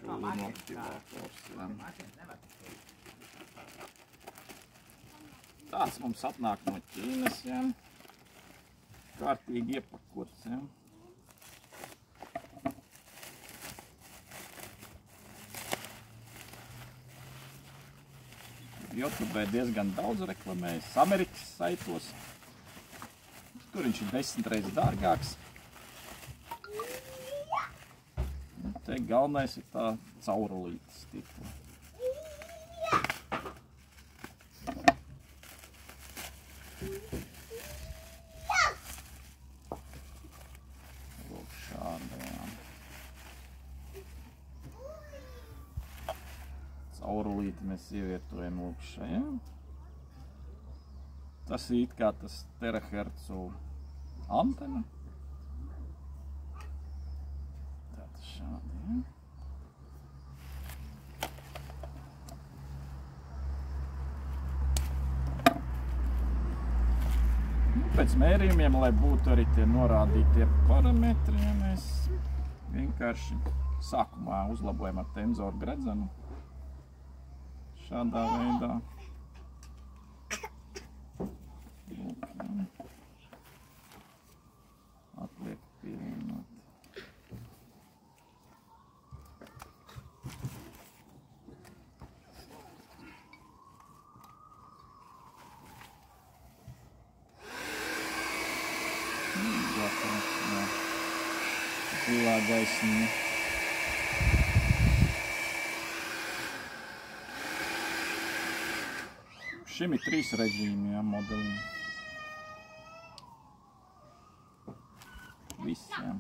šūnu aktivators. Tāds mums atnāk no Ķīnas, jā. Kārtīgi iepakots, jā. YouTube diezgan daudz reklamējas, Amerikas saitos. Tur viņš ir 10 reizes dārgāks. Te galvenais ir tā caurulītes stikla. Lūk šādajām. Caurulīti mēs ievietojam lūk šajā. Tas ir it kā tas terahercu antena. Tātad šādi, ja. Pēc mērījumiem, lai būtu arī tie norādītie parametri, ja mēs vienkārši sākumā uzlabojam ar tenzoru gredzenu. Šādā veidā. Atliek pievienot. Zilā gaismiņa. Šim ir 3 režīmi, jā, modelim. Visiem.